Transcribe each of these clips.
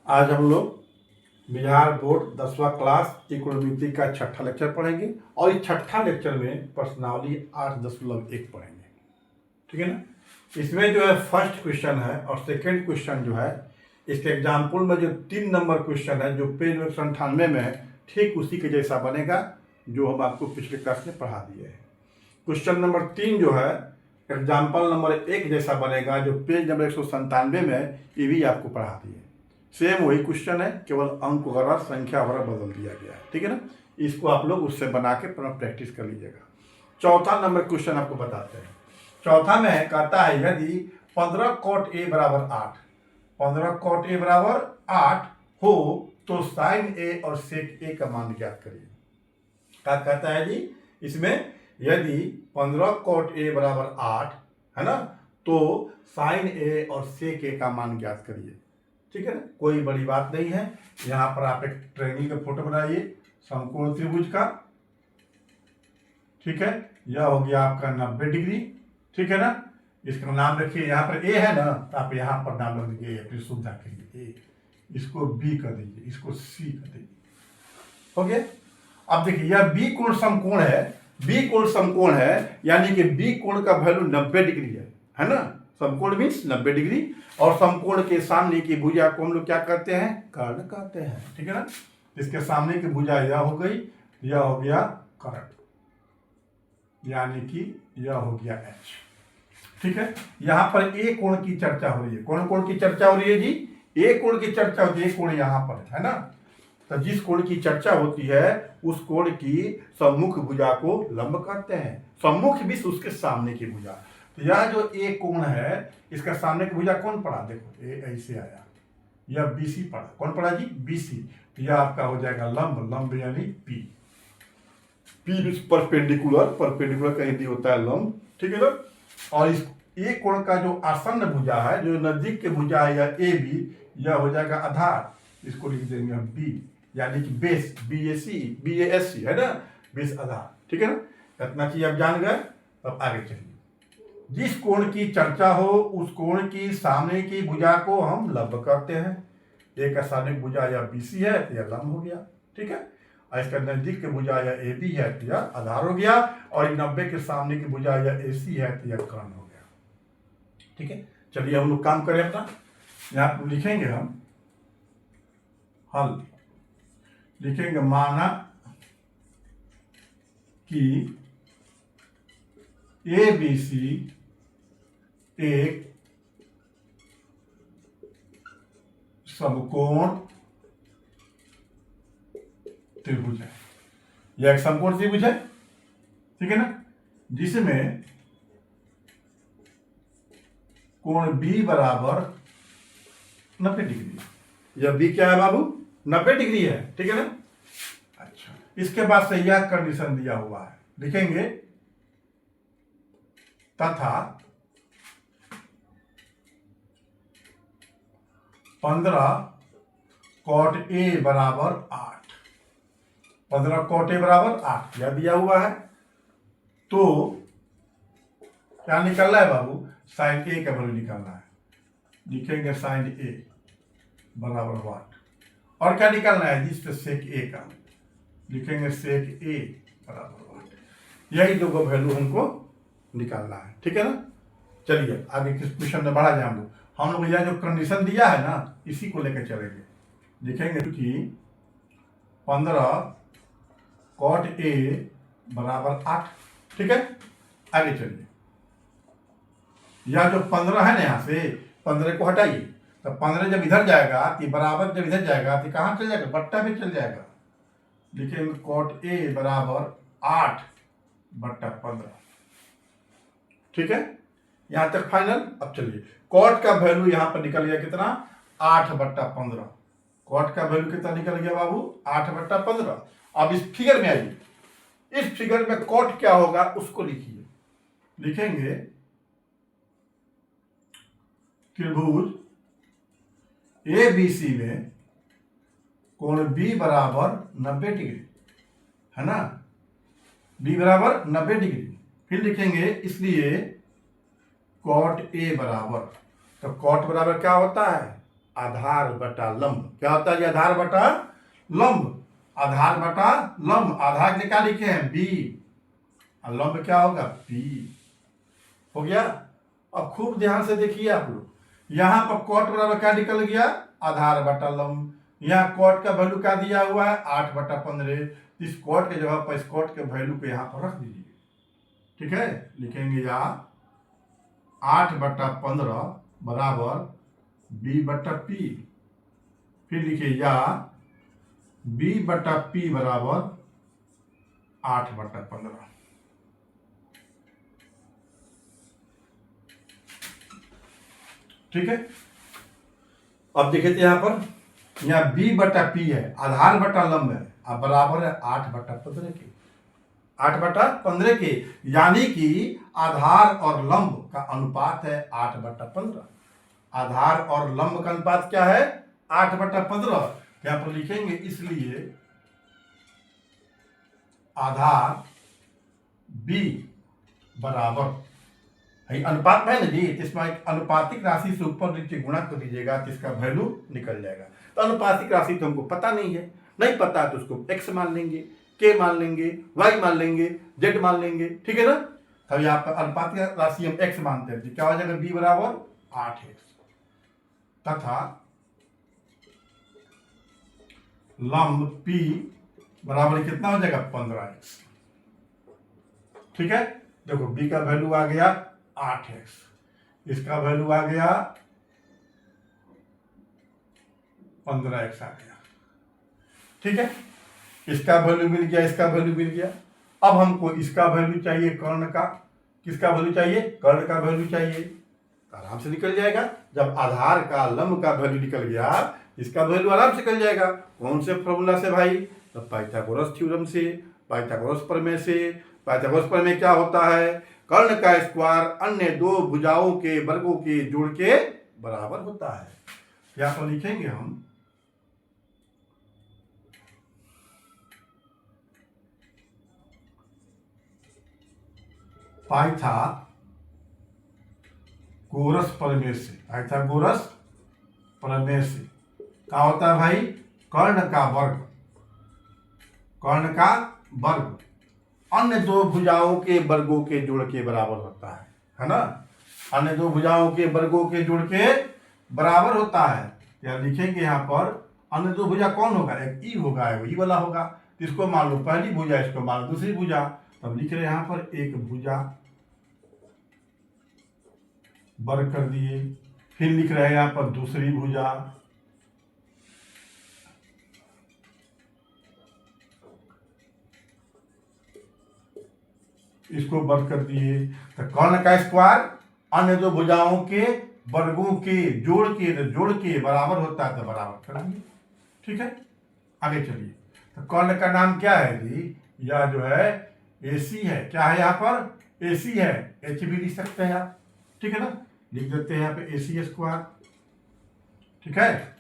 आज हम लोग बिहार बोर्ड 10वां क्लास इकोनॉमिक्स का छठा लेक्चर पढ़ेंगे और इस छठा लेक्चर में प्रश्नावली 8.1 पढ़ेंगे। ठीक है ना। इसमें जो है फर्स्ट क्वेश्चन है और सेकंड क्वेश्चन जो है इसके एग्जाम्पल में जो 3 नंबर क्वेश्चन है जो पेज 198 में है, ठीक उसी के जैसा बनेगा जो हम आपको पिछले क्लास में पढ़ा दिए हैं। क्वेश्चन नंबर 3 जो है एग्जाम्पल नंबर 1 जैसा बनेगा जो पेज नंबर 197 में है, ये भी आपको पढ़ा दिए। सेम वही क्वेश्चन है, केवल अंक वगैरह संख्या वगैरह बदल दिया गया है। ठीक है ना। इसको आप लोग उससे बना के प्रैक्टिस कर लीजिएगा। चौथा नंबर क्वेश्चन आपको बताते हैं। चौथा में कहता है यदि 15 cot a बराबर 8, 15 cot a बराबर 8 हो तो साइन a और सेक a का मान ज्ञात करिए। क्या कहता है जी इसमें, यदि 15 cot a बराबर 8 है ना, तो साइन a और सेक a का मान ज्ञात करिए। ठीक है ना, कोई बड़ी बात नहीं है। यहाँ पर आप एक ट्रेंगल का फोटो बनाइए समकोण त्रिभुज का। ठीक है, यह हो गया आपका 90 डिग्री। ठीक है ना, इसका नाम रखिए, यहाँ पर ए है ना तो आप यहाँ पर नाम रख दीजिए अपनी सुविधा के लिए ए, इसको बी कर दीजिए, इसको सी कर दीजिए। हो गया। अब देखिए यह बी कोण समकोण है, बी कोण समकोण है यानी कि बी कोण का वैल्यू 90 डिग्री है ना। समकोण मीन्स 90 डिग्री और समकोण के सामने की भुजा को हम लोग क्या कहते हैं, कर्ण कहते हैं। ठीक है ना, इसके सामने की भुजा यह हो गई, यह हो गया कर्ण, यानी कि यह हो गया एच। ठीक है, यहां पर ए कोण की चर्चा हो रही है। कौन कोण की चर्चा हो रही है जी, ए कोण की चर्चा होती है। कोण यहां पर है ना, तो जिस कोण की चर्चा होती है उस कोण की सम्मुख भुजा को लंब कहते हैं। सम्मुख भी उसके सामने की भुजा। तो यह जो ए कोण है इसका सामने की भुजा कौन पड़ा, देखो ए ऐसे आया, यह बीसी पड़ा। कौन पड़ा जी, बीसी। तो यह आपका हो जाएगा लंब, लंब यानी पी, पी परपेंडिकुलर, परपेंडिकुलर का हिंदी होता है लंब। ठीक है ना। और इस ए कोण का जो आसन्न भुजा है, जो नजदीक के भुजा है या ए बी, यह हो जाएगा आधार, इसको लिख देंगे हम बी, यानी कि base, B A S C है ना, बेस आधार। ठीक है ना, इतना चीज आप जान गए। अब आगे चलिए, जिस कोण की चर्चा हो उस कोण की सामने की भुजा को हम लंब कहते हैं। ए का सामने की भुजा या बीसी है तो यह लंब हो गया। ठीक है, और इसका नजदीक की भुजा या ए बी है तो यह आधार हो गया, और 90 के सामने की भुजा या ए सी है तो यह कर्ण हो गया। ठीक है, चलिए हम लोग काम करें अपना। यहाँ पर लिखेंगे हम हल, लिखेंगे माना कि ए बी सी एक समकोण त्रिभुज है। यह एक समकोण त्रिभुज है। ठीक है ना, जिसमें कोण बी बराबर 90 डिग्री। यह बी क्या है बाबू, 90 डिग्री है। ठीक है ना। अच्छा, इसके बाद से यह कंडीशन दिया हुआ है, लिखेंगे तथा 15 cot a बराबर 8, 15 cot a बराबर 8 यह दिया हुआ है। तो क्या निकलना है बाबू, साइन ए का वैल्यू निकालना है। लिखेंगे साइन ए बराबर वाट, और क्या निकालना है जी, इससे सेक ए का, लिखेंगे सेक ए बराबर वाट। यही दो वैल्यू हमको निकालना है। ठीक है ना। चलिए आगे किस क्वेश्चन में बढ़ा जाए हम लोग यह जो कंडीशन दिया है ना इसी को लेकर चलेंगे। लिखेंगे कि 15 cot a बराबर 8। ठीक है, आगे चलिए। यह जो 15 है ना, यहां से 15 को हटाइए, तो 15 जब इधर जाएगा तो बराबर जब इधर जाएगा तो कहां चल जाएगा, बट्टा पे चल जाएगा। लिखेंगे cot a बराबर 8/15। ठीक है, यहां तक फाइनल। अब चलिए कॉट का वैल्यू यहां पर निकल गया कितना, 8/15। कॉट का वैल्यू कितना निकल गया बाबू, 8/15। अब इस फिगर में आइए, इस फिगर में कॉट क्या होगा उसको लिखिए। लिखेंगे त्रिभुज ए बी सी में कोण बी बराबर 90 डिग्री है ना, बी बराबर 90 डिग्री। फिर लिखेंगे इसलिए कॉट ए बराबर, तो कॉट बराबर क्या होता है आधार बटा लंब। क्या होता है ये आधार बटा लंब? आधार बटा लंब। आधार ने क्या लिखे हैं? बी, और लंब क्या होगा? पी। हो गया। अब खूब ध्यान से देखिए आप लोग, यहां पर कॉट बराबर क्या निकल गया? आधार बटा लंब। यहाँ कॉट का वैल्यू क्या दिया हुआ है? 8/15। इस कॉट के जगह पर इस कॉट के वैल्यू को यहां पर रख दीजिए। ठीक है, लिखेंगे यहाँ 8/15 बराबर b/p। फिर लिखिए या b/p बराबर 8/15। ठीक है, अब देखिए तो यहां पर यहाँ b/p है, आधार बटा लंब है, अब बराबर है 8/15 के। 8/15 के, यानी कि आधार और लंब का अनुपात है 8/15। आधार और लंब का अनुपात क्या है? 8/15। यहां पर लिखेंगे इसलिए आधार b बराबर, अनुपात में है ना जी, तो इसमें एक अनुपातिक राशि से ऊपर नीचे गुणा कर दीजिएगा तो इसका वैल्यू निकल जाएगा। तो अनुपातिक राशि तो हमको पता नहीं है, नहीं पता तो उसको x मान लेंगे, k मान लेंगे, y मान लेंगे, z मान लेंगे। ठीक है ना? तब यहाँ पर अनुपातिक राशि हम x मानते हैं, क्या हो जाएगा? b बराबर 8x तथा लंब p बराबर कितना हो जाएगा? 15x। ठीक है, देखो b का वैल्यू आ गया 8x, इसका वैल्यू आ गया 15x आ गया। ठीक है, इसका वैल्यू मिल गया, इसका वैल्यू मिल गया। अब हमको इसका वैल्यू चाहिए, कर्ण का। किसका वैल्यू चाहिए? कर्ण का वैल्यू चाहिए। आराम से निकल जाएगा, जब आधार का लंब का वैल्यू निकल गया, इसका वैल्यू आराम से निकल जाएगा। कौन से फॉर्मूला से भाई? तो पाइथागोरस थ्योरम से, पाइथागोरस प्रमेय से। पाइथागोरस प्रमेय क्या होता है? कर्ण का स्क्वायर अन्य दो भुजाओं के वर्गों के जोड़ के बराबर होता है। यहाँ पर लिखेंगे हम पाइथागोरस प्रमेय से। पाइथागोरस प्रमेय से क्या होता है भाई? कर्ण का वर्ग, कर्ण का वर्ग अन्य दो भुजाओं के वर्गों के जोड़ के बराबर होता है ना? अन्य दो भुजाओं के वर्गों के जोड़ के बराबर होता है। या लिखेंगे यहाँ पर अन्य दो भुजा कौन होगा? एक ई होगा, एक ई वाला होगा। इसको मान लो पहली भुजा, इसको मान लो दूसरी भुजा। तब लिख रहे हैं यहाँ पर एक भुजा वर्ग कर दिए। फिर लिख रहे हैं यहाँ पर दूसरी भुजा, इसको वर्ग कर दिए। तो कर्ण का स्क्वायर अन्य दो भुजाओं के वर्गों के जोड़ के बराबर होता है, तो बराबर कर दिए। ठीक है, आगे चलिए। तो कर्ण का नाम क्या है जी? यह जो है AC है। क्या है यहाँ पर? AC है। H भी लिख सकते हैं आप। ठीक है ना? लिख देते हैं यहाँ पे AC स्क्वायर। ठीक है,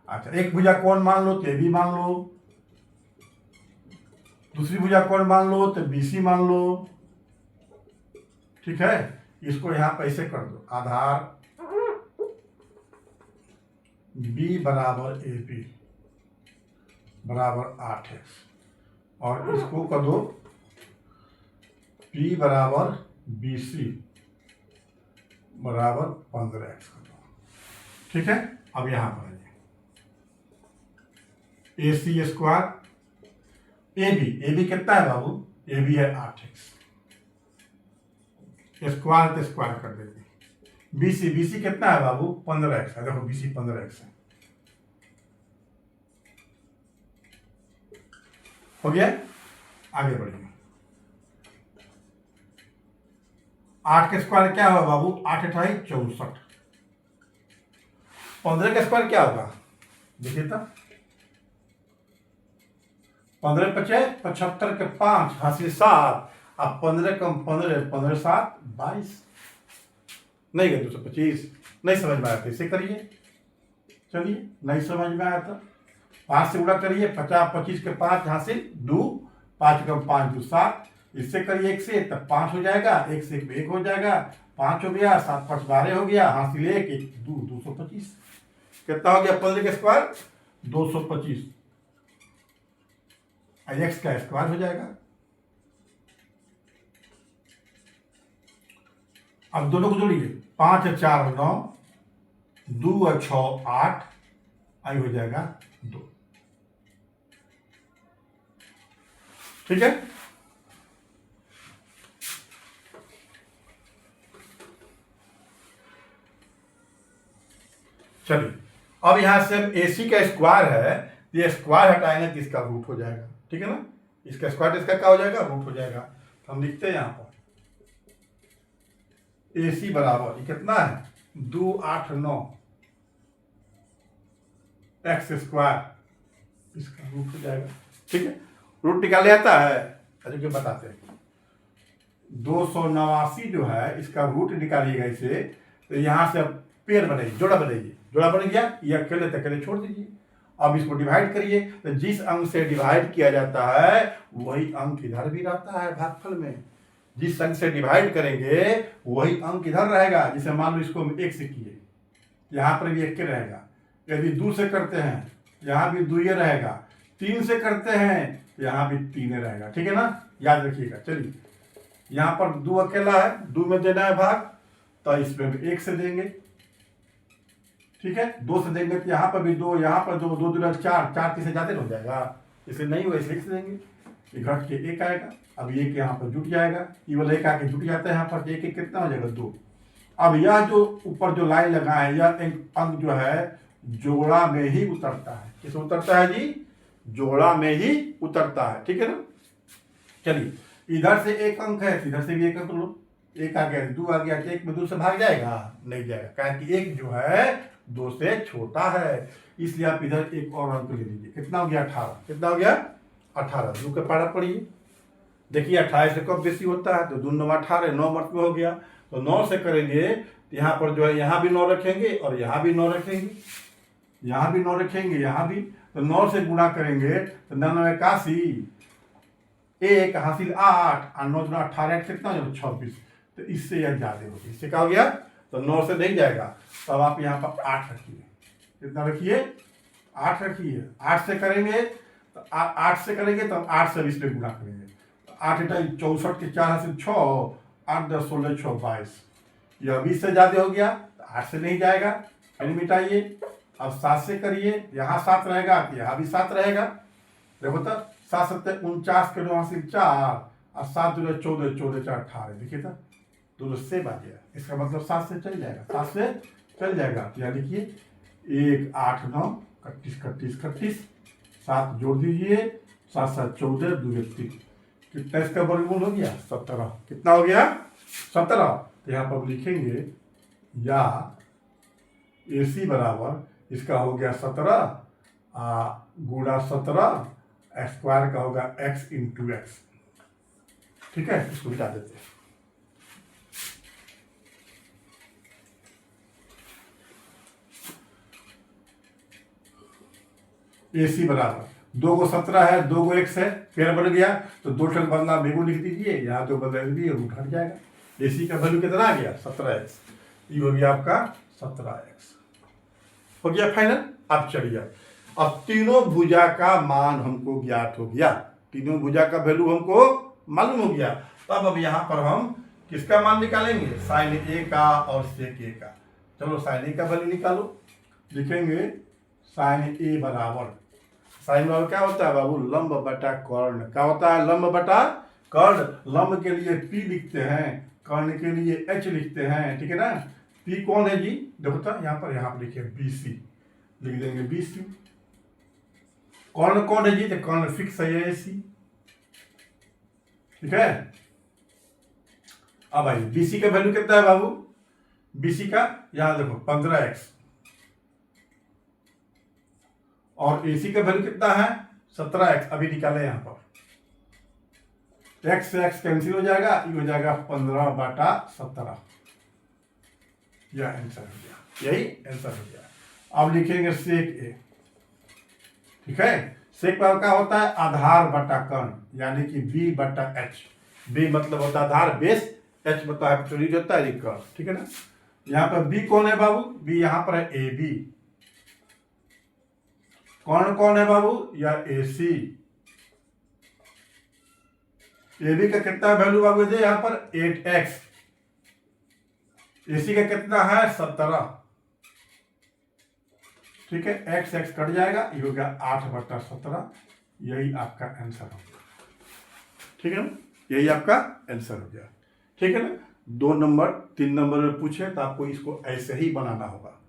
अच्छा एक भुजा कौन मान लो? तो AB मान लो। दूसरी भुजा कौन मान लो? तो BC मान लो। ठीक है, इसको यहां पर ऐसे कर दो, आधार B बराबर AP बराबर 8x, और इसको कर दो P बराबर BC बराबर 15x कर दो। ठीक है, अब यहां पर आइए, AC स्क्वायर AB कितना है बाबू? AB है 8x, स्क्वायर तो स्क्वायर कर देंगे। BC कितना है बाबू? 15x है। देखो BC 15x है। हो गया, आगे बढ़िए। 8 के स्क्वायर क्या होगा बाबू? 8 × 8 = 64। 15 का स्क्वायर क्या होगा? देखिए तो 15 × 5 = 75 के 5 हासिल 7। अब 15 कम 15 15 7 22, नहीं गए 225। नहीं समझ में आया तो इसे करिए। चलिए, नहीं समझ में आया तो 5 से गुणा करिए। 50 25 के 5 हासिल 2, 5 कम 5 2 7। इससे करिए 1 से, तब 5 हो जाएगा। 1 से 1 हो जाएगा, 5 हो गया। 7 5 12 हो गया, हासिल 1 1 2 225। कितना हो गया 15 का स्क्वायर 225, एक्स का स्क्वायर हो जाएगा। अब दोनों को जोड़िए, 5 और 4 9, 2 और 6 8, आई हो जाएगा 2। ठीक है, चलिए अब यहां से AC का स्क्वायर है, ये स्क्वायर हटाएंगे तो इसका रूट हो जाएगा। ठीक है ना, इसका स्क्वायर इसका क्या हो जाएगा, रूट हो जाएगा। तो हम लिखते हैं यहां पर AC बराबर ये कितना है 2 8 9 एक्स स्क्वायर, इसका रूट हो जाएगा। ठीक है, रूट निकाले आता है, अरे बताते हैं 289 जो है इसका रूट निकालिएगा इसे, तो यहां से अब पेड़ बनाइए, जोड़ा बनाइए, जोड़ा बन गया, ये अकेले तकेले छोड़ दीजिए। अब इसको डिवाइड करिए, तो जिस अंक से डिवाइड किया जाता है वही अंक इधर भी रहता है भागफल में। जिस अंक से डिवाइड करेंगे वही अंक इधर रहेगा। जैसे मान लो इसको हम 1 से किए, यहाँ पर भी 1 के रहेगा। यदि 2 से करते हैं यहाँ भी 2 ये रहेगा। 3 से करते हैं यहाँ भी 3 रहेगा। ठीक है ना, याद रखिएगा। चलिए यहाँ पर 2 अकेला है, 2 में देना है भाग, तो इसमें भी 1 से देंगे। ठीक है, 2 से देंगे तो यहाँ पर भी 2, यहाँ पर 2, 2 2 4, 4 3 से ज्यादा हो जाएगा, इसे नहीं हुआ इसलिए 1 से देंगे, ये घट के 1 आएगा। अब 1 यहाँ पर जुट जाएगा, ये वाला 1 आके जुट जाता है यहाँ पर, 1 1 कितना हो जाएगा 2। अब यह जो ऊपर जो लाइन लगा है यह एक अंक जो है जोड़ा में ही उतरता है। किस उतरता है जी, जोड़ा में ही उतरता है। ठीक है ना, चलिए इधर से 1 अंक है, इधर से भी 1 अंक लो, 1 आ गया 2 आ गया, 1 में 2 से भाग जाएगा, नहीं जाएगा, कारण कि 1 जो है 2 से छोटा है, इसलिए आप इधर 1 और अंक ले लीजिए। कितना हो गया 18, कितना हो गया 18, 2 के पारा पड़िए, देखिए 28 से कब बेसी होता है, तो 2 9 18, 9 मत में हो गया, तो 9 से करेंगे तो यहाँ पर जो है यहाँ भी 9 रखेंगे और यहाँ भी 9 रखेंगे, यहाँ भी 9 रखेंगे, यहाँ भी, तो 9 से गुणा करेंगे तो 9 81, 1 हासिल 8 और 9 18 कितना हो जाएगा 26, तो इससे यह ज्यादा होगी। इससे क्या हो गया, तो 9 से नहीं जाएगा, तब आप यहाँ पर 8 रखिए। कितना रखिए 8 रखिए। 8 से करेंगे तो 8 से करेंगे तब 8 से 20 में गुणा करेंगे, तो 8 × 64 के 4 हासिल 6, 8 10 16 6 22, यह 20 से ज्यादा हो गया, तो 8 से नहीं जाएगा, फिर मिटाइए। अब 7 से करिए, यहाँ 7 रहेगा तो यहाँ भी 7 रहेगा। देखो तो 7 7 49 के 9 हासिल 4 और 7 2 14 14 4 18, देखिए तो दोनों से आ गया, इसका मतलब 7 से चल जाएगा, 7 से चल जाएगा। तो यहाँ लिखिए 1 8 9 31 31 31, 7 जोड़ दीजिए, 7 7 14 2 3, कितना इसका वर्गमूल हो गया 17। कितना हो गया 17। तो यहाँ पर लिखेंगे या AC बराबर इसका हो गया 17 गुणा 17, स्क्वायर का होगा x × x। ठीक है, इसको मिटा देते हैं। AC बराबर 2 को 17 है, 2 को x है, पेड़ बन गया, तो 2 टन बदला बेगो लिख दीजिए, यहाँ 2 बदला लिख दीजिए, रूट हट जाएगा। AC का वैल्यू कितना आ गया 17x, ये हो गया आपका 17x, हो गया फाइनल। अब चलिए अब तीनों भुजा का मान हमको ज्ञात हो गया, तीनों भुजा का वैल्यू हमको मालूम हो गया। तब अब यहाँ पर हम किसका मान निकालेंगे, sin A का और sec A का। चलो sin A का वैल्यू निकालो, लिखेंगे sin A बराबर, साइन बराबर क्या होता है बाबू, लंब बटा कर्ण। क्या होता है, लंब बटा कर्ण। लंब के लिए P लिखते हैं, कर्ण के लिए H लिखते हैं। ठीक है ना, P कौन है जी, देखो तो यहाँ पर लिखिए BC, लिख देंगे BC। कर्ण कौन है जी, तो कर्ण फिक्स है AC। ठीक है, अब भाई BC का वैल्यू कितना है बाबू, BC का यहाँ देखो 15x, और AC का वैल्यू कितना है 17x। अभी निकाले यहाँ पर, x से x कैंसिल हो जाएगा, ये हो जाएगा 15/17, यह आंसर हो गया, यही आंसर हो गया। अब लिखेंगे सेक A। ठीक है, सेक का क्या होता है, आधार बटा कर्ण, यानी कि B/H। B मतलब होता है आधार बेस, H मतलब हाइपोटेन्यूज होता है कर्ण। ठीक है ना, यहाँ पर B कौन है बाबू, B यहाँ पर है AB, कौन कौन है बाबू? या AC। AB का कितना वैल्यू बाबू दे यहां पर 8x। AC का कितना है 17। ठीक है, x x कट जाएगा, ये हो गया 8/17। यही आपका आंसर हो गया। ठीक है ना, यही आपका आंसर हो गया। ठीक है ना, 2 नंबर 3 नंबर में पूछे तो आपको इसको ऐसे ही बनाना होगा।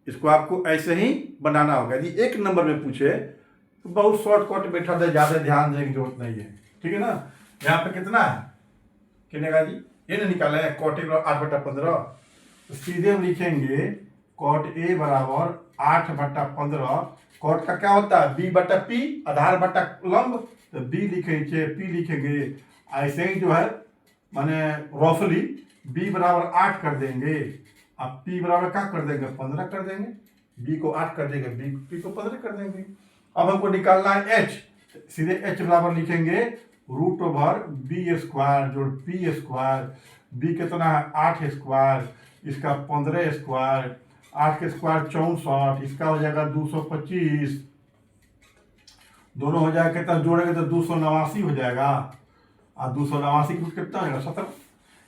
इसको आपको ऐसे ही बनाना होगा। यदि 1 नंबर में पूछे तो बहुत शॉर्टकट मेथड है, ज्यादा ध्यान देने की जरूरत नहीं है। ठीक है ना, यहाँ पे कितना है कितने का जी, ये ना निकाला है cot A बराबर 8/15। तो सीधे हम लिखेंगे cot A बराबर 8/15। cot का क्या होता है B/P, आधार बटा लंब। तो B लिखेंगे, P लिखेंगे। ऐसे ही जो है माने रफली B बराबर 8 कर देंगे, अब P बराबर क्या कर देंगे 15 कर देंगे। B को 8 कर देंगे, P को 15 कर देंगे। अब हमको निकालना है H, सीधे H बराबर लिखेंगे √B² जोड़ P²। B कितना है 8², इसका 15², 8 के स्क्वायर 64, इसका हो जाएगा 225। दोनों हो जाएगा कितना जोड़ेंगे तो 289 हो जाएगा। और 289 की कितना हो जाएगा 17।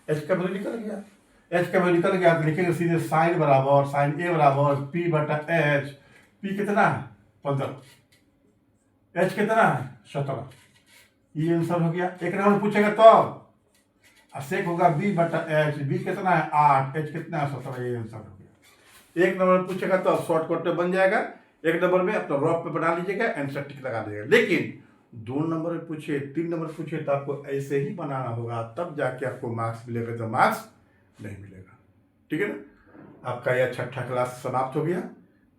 H का वैल्यू निकल गया। H का वैल्यू निकल गया तो लिखेंगे सीधे साइन बराबर साइन A बराबर P/H। P कितना है 15, H कितना है 17। ये आंसर हो गया। 1 नंबर पूछेगा तो सेक होगा B/H। B कितना है 8, H कितना है 17। ये आंसर हो गया। 1 नंबर पूछेगा तो शॉर्टकट में बन जाएगा। 1 नंबर में अपना रफ पे बना लीजिएगा, आंसर टिक लगा दीजिएगा। लेकिन 2 नंबर में पूछे 3 नंबर पूछे तो आपको ऐसे ही बनाना होगा, तब जाके आपको मार्क्स मिलेगा, तो मार्क्स नहीं मिलेगा। ठीक है ना, आपका यह 6ठा क्लास समाप्त हो गया।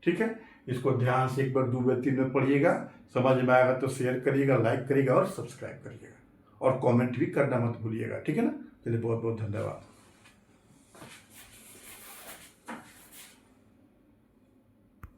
ठीक है, इसको ध्यान से 1 बार 2 बार 3 बार पढ़िएगा, समझ में आएगा तो शेयर करिएगा, लाइक करिएगा और सब्सक्राइब करिएगा, और कमेंट भी करना मत भूलिएगा। ठीक है ना, चलिए बहुत बहुत धन्यवाद।